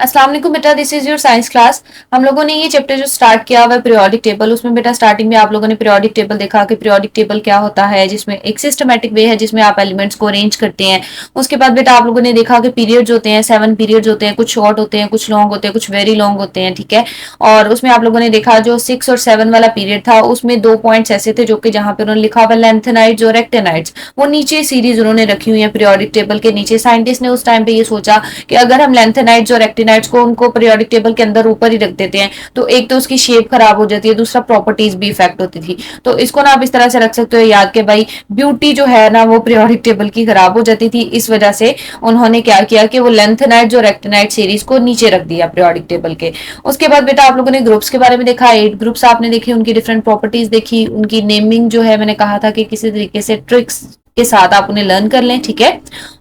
अस्सलाम वालेकुम बेटा, this is your science class. हम लोगों ने ये चैप्टर जो स्टार्ट किया हुआ है पीरियोडिक टेबल, उसमें बेटा स्टार्टिंग में आप लोगों ने पीरियोडिक टेबल देखा कि पीरियोडिक टेबल क्या होता है, जिसमें एक सिस्टमेटिक वे है जिसमें आप एलिमेंट्स को अरेंज करते हैं। उसके बाद बेटा आप लोगों ने देखा कि पीरियड्स होते हैं, 7 पीरियड्स होते हैं, कुछ शॉर्ट होते हैं, कुछ लॉन्ग होते हैं, कुछ वेरी लॉन्ग होते हैं, ठीक है। और उसमें आप लोगों ने देखा जो 6 और 7 वाला पीरियड था उसमें 2 पॉइंट्स ऐसे थे जो कि जहां पे उन्होंने लिखा हुआ लेंथेनाइड्स और एक्टेनाइड्स, वो नीचे सीरीज उन्होंने रखी हुई है पीरियोडिक टेबल के नीचे। साइंटिस्ट ने उस टाइम पे ये सोचा कि अगर हम लेंथेनाइड्स और एक्टिनाइड्स को उनको पीरियोडिक टेबल के अंदर ऊपर ही रख देते हैं तो एक तो उसकी शेप खराब हो जाती है, दूसरा प्रॉपर्टीज भी इफेक्ट होती थी। तो इसको ना आप इस तरह से रख सकते हो याद के भाई ब्यूटी जो है ना वो पीरियोडिक टेबल की खराब हो जाती थी, इस वजह से उन्होंने क्या किया कि वो लेंथेनाइड्स और एक्टिनाइड सीरीज को नीचे रख दिया पीरियोडिक टेबल के। उसके बाद बेटा आप लोगों ने ग्रुप्स के बारे में देखा, 8 ग्रुप्स आपने देखे, उनकी डिफरेंट प्रॉपर्टीज देखी, उनकी नेमिंग जो है मैंने कहा था कि किसी तरीके से ट्रिक्स के साथ आप उन्हें लर्न कर लें, ठीक है।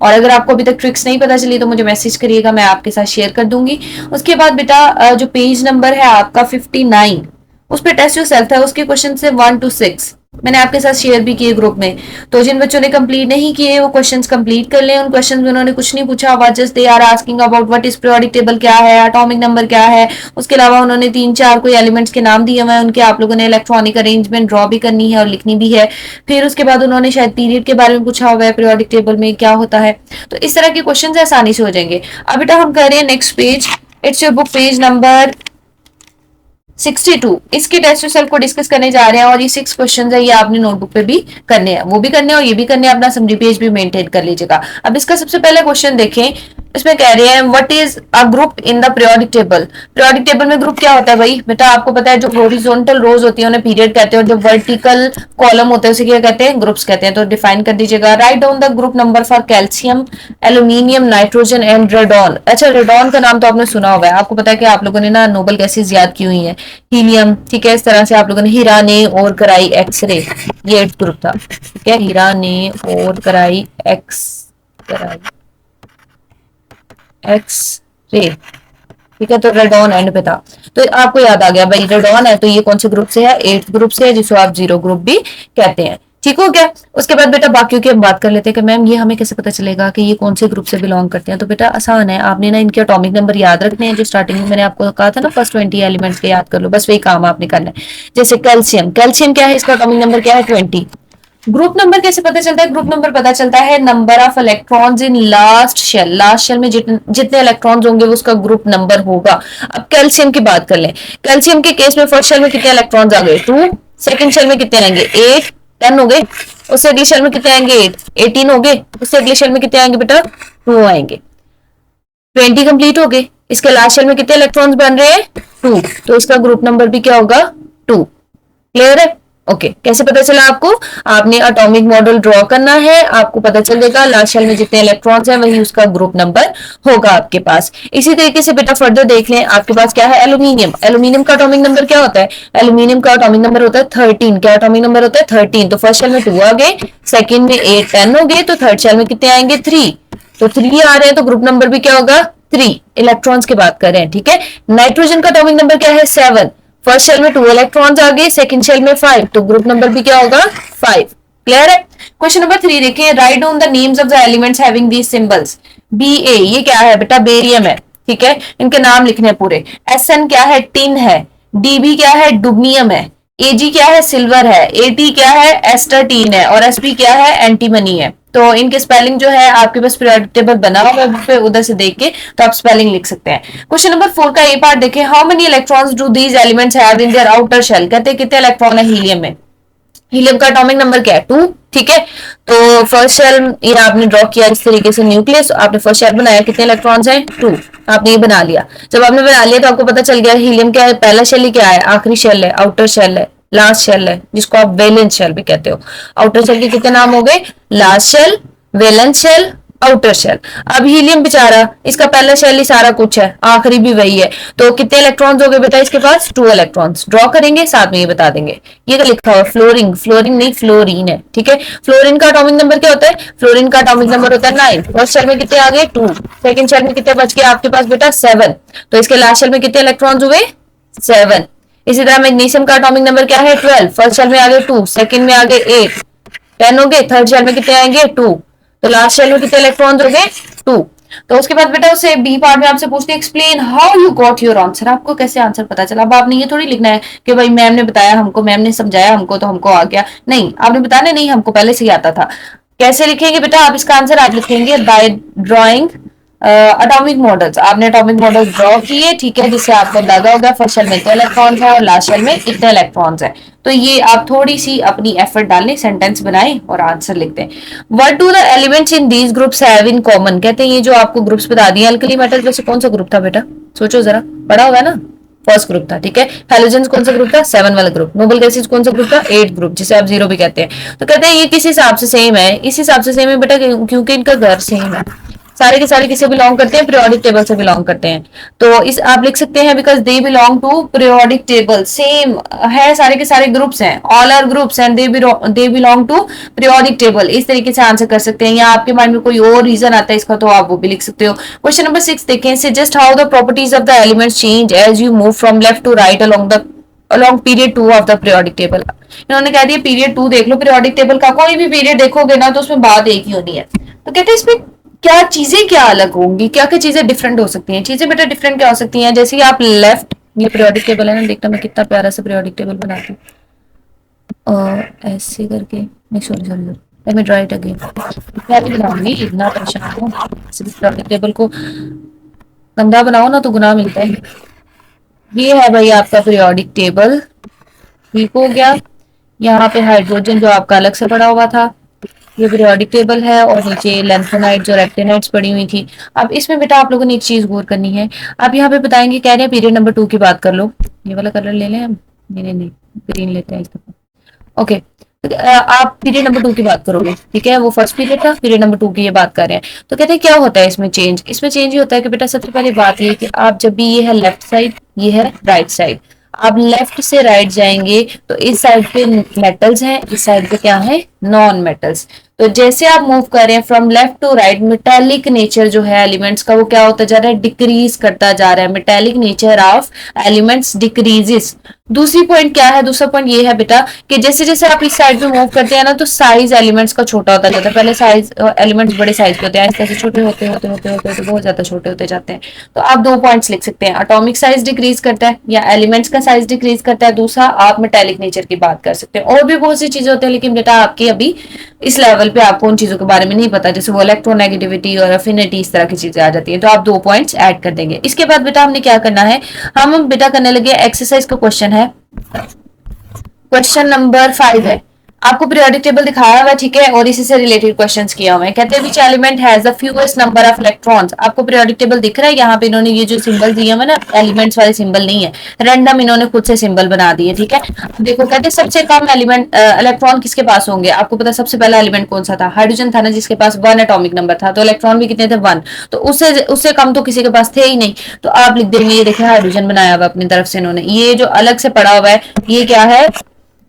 और अगर आपको अभी तक ट्रिक्स नहीं पता चली तो मुझे मैसेज करिएगा, मैं आपके साथ शेयर कर दूंगी। उसके बाद बेटा जो पेज नंबर है आपका 59, उस पर टेस्ट जो सेल्फ है उसके क्वेश्चन से 1 to 6 मैंने आपके साथ शेयर भी किए ग्रुप में। तो जिन बच्चों ने कंप्लीट नहीं किए वो क्वेश्चंस कंप्लीट कर लें। उन क्वेश्चन में उन्होंने कुछ नहीं पूछा, but just they are asking about what is periodic table, क्या है, एटॉमिक नंबर क्या है। उसके अलावा उन्होंने 3-4 कोई एलिमेंट्स के नाम दिए हुए हैं, उनके आप लोगों ने इलेक्ट्रॉनिक अरेंजमेंट ड्रॉ भी करनी है और लिखनी भी है। फिर उसके बाद उन्होंने शायद पीरियड के बारे में पूछा हुआ है, पीरियोडिक टेबल में क्या होता है। तो इस तरह के क्वेश्चन आसानी से हो जाएंगे। अब बेटा हम कर रहे हैं next page, it's your book page number 62। इसके टेस्ट सेल को डिस्कस करने जा रहे हैं और ये 6 क्वेश्चन है, ये आपने नोटबुक पे भी करने हैं, वो भी करने हैं और ये भी करने हैं, अपना समरी पेज भी मेंटेन कर लीजिएगा। अब इसका सबसे पहला क्वेश्चन देखें, इसमें कह रहे हैं what is a group in the periodic table. Periodic table में ग्रुप क्या होता है भाई, बेटा आपको पता है जो हॉरिजॉन्टल रोज होती है उन्हें पीरियड कहते हैं और जो वर्टिकल कॉलम होते हैं उसे क्या कहते हैं, ग्रुप्स कहते हैं। तो डिफाइन कर दीजिएगा, right down the group number for calcium, aluminium, nitrogen and radon. अच्छा रेडॉन का नाम तो आपने सुना होगा, आपको पता है कि आप लोगों ने ना नोबल गैसेज याद की हुई है, हीलियम, ठीक है। इस तरह से आप लोगों ने हीरा ने और कराई एक्सरे, ये 8th ग्रुप था, ठीक है। हीरा ने और कराई एक्स रे, ठीक है। तो रेडॉन एंड पे था, तो आपको याद आ गया भाई रेडॉन है तो ये कौन से ग्रुप से है, 8th ग्रुप से है, जिसको आप जीरो ग्रुप भी कहते हैं, ठीक हो गया। उसके बाद बेटा बाकियों की हम बात कर लेते हैं कि मैम ये हमें कैसे पता चलेगा कि ये कौन से ग्रुप से बिलोंग करते हैं। तो बेटा आसान है, आपने ना इनके एटॉमिक नंबर याद रखने हैं, जो स्टार्टिंग में मैंने आपको कहा था ना फर्स्ट 20 एलिमेंट्स के याद कर लो, बस वही काम आपने करना है। जैसे कैल्शियम, कैल्शियम क्या है, इसका एटॉमिक नंबर क्या है, 20। ग्रुप नंबर कैसे पता चलता है, ग्रुप नंबर पता चलता है number of electrons in last shell, last shell में जितने इलेक्ट्रॉन्स होंगे वो उसका ग्रुप नंबर होगा। अब कैल्शियम की बात कर लें, कैल्शियम के केस में फर्स्ट शेल में कितने इलेक्ट्रॉन्स आ गए, 2, सेकंड शेल में कितने आएंगे, 8, 10 हो गए। उससे अगले शेल में कितने आएंगे, 8, 18 हो गए। उससे अगले शेल में कितने आएंगे बेटा, 2 आएंगे, 20 कंप्लीट हो गए। इसके लास्ट शेल में कितने इलेक्ट्रॉन्स बन रहे हैं, 2, तो इसका ग्रुप नंबर भी क्या होगा, 2। क्लियर है, ओके। कैसे पता चला आपको, आपने एटॉमिक मॉडल ड्रॉ करना है, आपको पता चलेगा लास्ट शेल में जितने इलेक्ट्रॉन्स हैं वही उसका ग्रुप नंबर होगा आपके पास। इसी तरीके से बेटा फर्दर देख लें, आपके पास क्या है, एल्यूमिनियम। एल्यूमिनियम का एटॉमिक नंबर क्या होता है, एल्यूमिनियम का एटॉमिक नंबर होता है 13। क्या एटॉमिक नंबर होता है, 13। तो फर्स्ट शेल में 2 आ गए, सेकंड में 8, 10 हो गए, तो थर्ड शेल में कितने आएंगे, 3। तो 3 आ रहे हैं तो ग्रुप नंबर भी क्या होगा, 3। इलेक्ट्रॉन्स की बात कर रहे हैं, ठीक है। नाइट्रोजन का एटॉमिक नंबर क्या है, 7। फर्स्ट शेल में 2 इलेक्ट्रॉन्स आ गए, सेकंड शेल में 5, तो ग्रुप नंबर भी क्या होगा, 5। क्लियर है। क्वेश्चन नंबर 3 देखिए, write down the names of the elements having these symbols. B A ये क्या है बेटा, बेरियम है, ठीक है। इनके नाम लिखने हैं पूरे। एस एन क्या है, टिन है। डीबी क्या है, डुबनियम है। एजी क्या है, सिल्वर है। एटी क्या है, एस्टरटीन है। और एसपी क्या है, एंटीमनी है। तो इनके स्पेलिंग जो है आपके पास पीरियोडिक टेबल बना हुआ है, उधर से देख के तो आप स्पेलिंग लिख सकते हैं। क्वेश्चन नंबर 4 का ए पार्ट देखें, how many electrons do these elements have in their outer shell. कहते हैं कितने इलेक्ट्रॉन है हीलियम में। हीलियम का एटॉमिक नंबर क्या है, 2, ठीक है। तो फर्स्ट शेल ये आपने ड्रॉ किया इस तरीके से, न्यूक्लियस आपने फर्स्ट शेल बनाया, कितने इलेक्ट्रॉन्स हैं, 2। आपने ये बना लिया। जब आपने बना लिया तो आपको पता चल गया हीलियम क्या है, पहला शेल ही क्या है, आखिरी शेल है, आउटर शेल है, लास्ट शेल है, जिसको आप वैलेंस शेल भी कहते हो। आउटर शेल के कितने नाम हो गए, last shell, valence shell, outer shell. अब हीलियम बेचारा, इसका पहला शेल ही सारा कुछ है, आखिरी भी वही है, तो कितने इलेक्ट्रॉन्स हो गए बेटा इसके पास, 2 इलेक्ट्रॉन्स। ड्रॉ करेंगे साथ में ये बता देंगे। ये क्या लिखा हुआ, फ्लोरिन, फ्लोरिन नहीं फ्लोरीन है, ठीक है। फ्लोरिन का एटॉमिक नंबर क्या होता है, फ्लोरिन का एटॉमिक नंबर होता है 9। फर्स्ट शेल में कितने आ गए, 2। सेकंड शेल में कितने बच गए आपके पास बेटा, 7। तो इसके लास्ट शेल में कितने इलेक्ट्रॉन्स हुए, 7। इसी तरह मैग्नीशियम का एटॉमिक नंबर क्या है, 12। फर्स्ट शेल में आ गए 2, सेकंड में आ गए 8, 10 हो गए, थर्ड शेल में कितने आएंगे 2, तो लास्ट शेल में कितने इलेक्ट्रॉन्स हो गए 2। तो उसके बाद बेटा उसे बी पार्ट में आपसे पूछते हैं explain how you got your answer, आपको कैसे आंसर पता चला। अब आपने ये थोड़ी लिखना है कि भाई मैम ने बताया हमको, मैम ने समझाया हमको तो हमको आ गया, नहीं, आपने बताना नहीं हमको पहले से ही आता था। कैसे लिखेंगे बेटा आप इसका आंसर, आप लिखेंगे बाय ड्रॉइंग एटॉमिक मॉडल्स, आपने एटॉमिक मॉडल ड्रॉ किए, ठीक है, जिससे आपको अंदाजा होगा फर्स्ट शेल में इतने इलेक्ट्रॉन्स है और लास्ट शेल में इतने इलेक्ट्रॉन्स है। तो ये आप थोड़ी सी अपनी एफर्ट डालें, सेंटेंस बनाएं और आंसर लिखते हैं। What do the elements in these groups have in common, कहते हैं ये जो आपको ग्रुप्स बता दिए अल्कली मेटल्स में से कौन सा ग्रुप था बेटा, सोचो जरा, पढ़ा होगा ना, फर्स्ट ग्रुप था, ठीक है। हैलोजेंस कौन सा ग्रुप था, 7 वाला ग्रुप। नोबल गैसेस कौन सा ग्रुप था, 8 ग्रुप, जिसे आप 0 भी कहते हैं। तो कहते हैं ये किस हिसाब से सेम है, इस हिसाब से सेम है बेटा क्योंकि इनका घर सेम है, सारे के सारे किसे बिलोंग करते हैं, पीरियोडिक टेबल से बिलोंग करते हैं। तो इस आप लिख सकते हैं because they belong to periodic table, same है, सारे के सारे ग्रुप्स हैं, all are groups and they belong to periodic table. इस तरीके से आंसर कर सकते हैं, या आपके माइंड में कोई और रीजन आता है इसका तो आप वो भी लिख सकते हो। क्वेश्चन नंबर 6 देखें, suggest how the properties of the elements change as you move from left to right along period 2 of the periodic table. इन्होंने कह दिया पीरियड 2 देख लो, पीरियोडिक टेबल का कोई भी पीरियड देखोगे ना तो उसमें बात एक ही होनी है। तो कहते हैं इसमें क्या चीजें क्या अलग होंगी, क्या क्या चीजें डिफरेंट हो सकती हैं। चीजें बेटा डिफरेंट क्या हो सकती हैं, जैसे आप लेफ्ट, ये पीरियोडिक टेबल है ना, देखना मैं कितना प्यारा सा पीरियोडिक टेबल बनाती हूँ, और ऐसे करके, नहीं sorry sorry sorry, let me try it again, मैं भी बनाऊंगी, इतना परेशान हूँ, पीरियोडिक टेबल को गंदा बनाओ ना तो गुनाह मिलता है। ये है भाई आपका पीरियोडिक टेबल, ठीक हो गया। यहाँ पे हाइड्रोजन जो आपका अलग से पड़ा हुआ था, ये पीरियोडिक टेबल है, और नीचे लेंथेनाइट्स और एक्टिनाइट्स पड़ी हुई थी। अब इसमें बेटा आप लोगों ने एक चीज गौर करनी है, आप यहाँ पे बताएंगे, कह रहे हैं पीरियड नंबर 2 की बात कर लो, ये वाला कलर ले लें हम, नहीं नहीं नहीं, ग्रीन लेते हैं इस दफा, ओके। आप पीरियड नंबर 2 की बात करोगे, ठीक है, वो फर्स्ट पीरियड था, पीरियड नंबर 2 की ये बात कर रहे हैं। तो कहते हैं क्या होता है इसमें चेंज, इसमें चेंज ये होता है कि बेटा सबसे पहले बात ये कि आप जब भी, ये है लेफ्ट साइड, ये है राइट साइड, आप लेफ्ट से राइट जाएंगे तो इस साइड पे मेटल्स हैं, इस साइड पे क्या है, नॉन मेटल्स। तो जैसे आप मूव कर रहे हैं from left to right, metallic nature जो है एलिमेंट्स का वो क्या होता जा रहा है, डिक्रीज करता जा रहा है, metallic nature of elements decreases. दूसरी पॉइंट क्या है, दूसरा पॉइंट ये है बेटा कि जैसे जैसे आप इस साइड पे मूव करते हैं ना तो साइज एलिमेंट्स का छोटा होता जाता है, पहले साइज एलिमेंट्स बड़े साइज के होते हैं, ऐसे छोटे होते होते होते होते होते बहुत ज्यादा छोटे होते जाते हैं। तो आप 2 पॉइंट्स लिख सकते हैं, एटॉमिक साइज डिक्रीज करता है या एलिमेंट्स का साइज डिक्रीज करता है, दूसरा आप मेटालिक नेचर की बात कर सकते हैं। और भी बहुत सी चीजें होती है, लेकिन बेटा आपकी अभी इस लेवल पे आपको उन चीजों के बारे में नहीं पता, जैसे वो इलेक्ट्रोनेगेटिविटी और अफिनिटी, इस तरह की चीजें आ जाती हैं। तो आप 2 पॉइंट्स ऐड कर देंगे। इसके बाद बेटा हमने क्या करना है, हम बेटा करने लगे एक्सरसाइज का क्वेश्चन है, क्वेश्चन नंबर 5 है, आपको पीरियोडिक टेबल दिखाया हुआ है, ठीक है, और इसी से रिलेटेड क्वेश्चंस किया हुआ है। कहते हैं which element has the fewest number of electrons, आपको पीरियोडिक टेबल दिख रहा है, यहाँ पे इन्होंने ये जो सिंबल दिए हुए ना, एलिमेंट्स वाले सिंबल नहीं है, रैंडम इन्होंने खुद से सिंबल बना दिए, ठीक है। देखो कहते हैं सबसे कम एलिमेंट इलेक्ट्रॉन किसके पास होंगे, आपको पता सबसे पहला एलिमेंट कौन सा था, हाइड्रोजन था ना, जिसके पास 1 एटॉमिक नंबर था, तो इलेक्ट्रॉन भी कितने थे 1, तो उससे कम तो किसी के पास थे ही नहीं। तो आप लिख देंगे, ये देखिए हाइड्रोजन बनाया हुआ अपनी तरफ से इन्होंने, ये जो अलग से पड़ा हुआ है ये क्या है,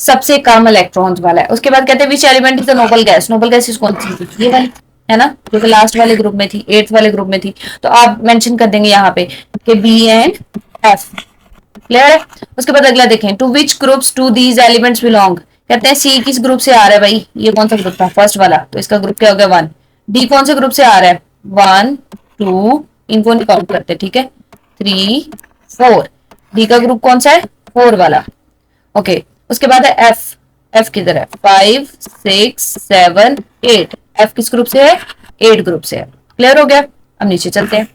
सबसे कम इलेक्ट्रॉन्स वाला है। उसके बाद कहते हैं which element is the noble gas, noble gas कौन सी थी, ये वाली है ना, जो कि लास्ट वाले ग्रुप में थी, 8th वाले ग्रुप में थी। तो आप मेंशन कर देंगे यहाँ पे कि बी एंड एफ, क्लियर है। उसके बाद अगला देखें, to which groups to these elements belong, कहते हैं सी किस ग्रुप से आ रहा है भाई, ये कौन सा ग्रुप था, फर्स्ट वाला, तो इसका ग्रुप क्या हो गया 1। डी कौन से ग्रुप से आ रहा है, 1 2, इनको नहीं काउंट करते, ठीक है, 3 4, डी का ग्रुप कौन सा है, 4 वाला, ओके। उसके बाद है एफ, एफ किधर है, 5 6 7 8, एफ किस ग्रुप से है, 8 ग्रुप से है, क्लियर हो गया। अब नीचे चलते हैं,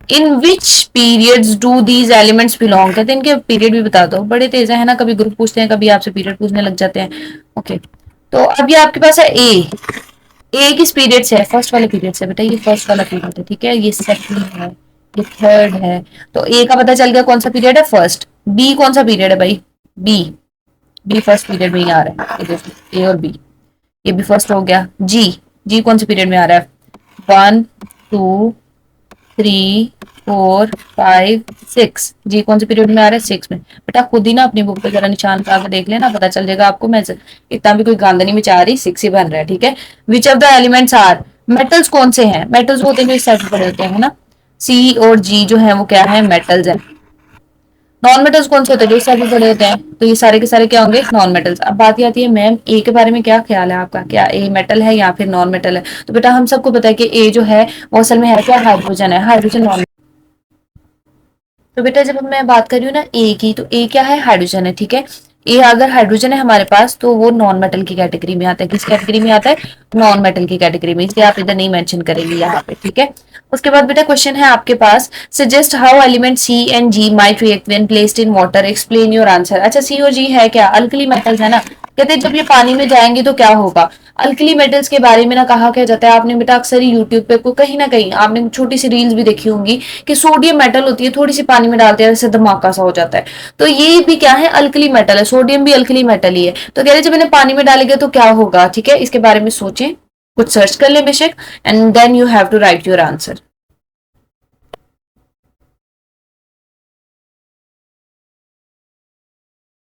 in which periods do these elements belong, कहते हैं इनके पीरियड भी बता दो, बड़े तेज है ना, कभी ग्रुप पूछते हैं कभी आपसे पीरियड पूछने लग जाते हैं, ओके। तो अब ये आपके पास है ए किस पीरियड से है, फर्स्ट वाले पीरियड से, बेटा ये फर्स्ट वाला पीरियड है, ठीक है, ये सेकंड है, ये थर्ड है, तो ए का पता चल गया कौन सा पीरियड है, फर्स्ट। बी कौन सा पीरियड है भाई, बी फर्स्ट पीरियड में ही आ रहा है, ए और बी, ये भी फर्स्ट हो गया। जी कौन से पीरियड में आ रहा है, 1 2 3 4 5 6, जी कौन से पीरियड में आ रहा है, 6 में। बेटा खुद ही ना अपनी बुक पे जरा निशान लगा के देख लेना, पता चल जाएगा आपको, मैं इतना भी कोई गांधनी में चाह रही, 6 ही बन रहा है, ठीक है। Which of the elements are, metals कौन से हैं, मेटल्स वो होते हैं जो इस साइड पे पड़े होते हैं ना, सी और जी जो है वो क्या है, मेटल्स है। नॉन मेटल्स कौन से होते हैं, जो इस साइड में पड़े होते हैं, तो ये सारे के सारे क्या होंगे, नॉन मेटल्स। अब बात ये आती है मैम ए के बारे में क्या ख्याल है आपका, क्या ए मेटल है या फिर नॉन मेटल है? तो बेटा हम सबको पता है कि ए जो है वो असल में है क्या, हाइड्रोजन है, हाइड्रोजन नॉन। तो बेटा जब मैं बात कर रही हूँ ना ए की, तो ए क्या है, हाइड्रोजन है, ठीक है। ए अगर हाइड्रोजन है हमारे पास तो वो नॉन मेटल की कैटेगरी में आता है, किस कैटेगरी में आता है, नॉन मेटल की कैटेगरी में, इसलिए आप इधर नहीं मेंशन करेंगे यहाँ पे, ठीक है। उसके बाद बेटा क्वेश्चन है आपके पास, suggest how element C and G might react when placed in water, explain your answer. अच्छा सी और जी है क्या, अल्कली मेटल्स है ना, कहते हैं जब ये पानी में जाएंगे तो क्या होगा। अल्कली मेटल्स के बारे में ना कहा क्या जाता है, आपने बेटा अक्सर ही यूट्यूब पे को कहीं ना कहीं आपने छोटी सी रील्स भी देखी होंगी कि सोडियम मेटल होती है, थोड़ी सी पानी में डालते हैं जैसे धमाका सा हो जाता है। तो ये भी क्या है, अल्कली मेटल है, सोडियम भी अल्कली मेटल ही है। तो कह रहे जब इन्हें पानी में डालेंगे तो क्या होगा, ठीक है, इसके बारे में सोचें, कुछ सर्च कर ले बेशक, and then you have to write your answer.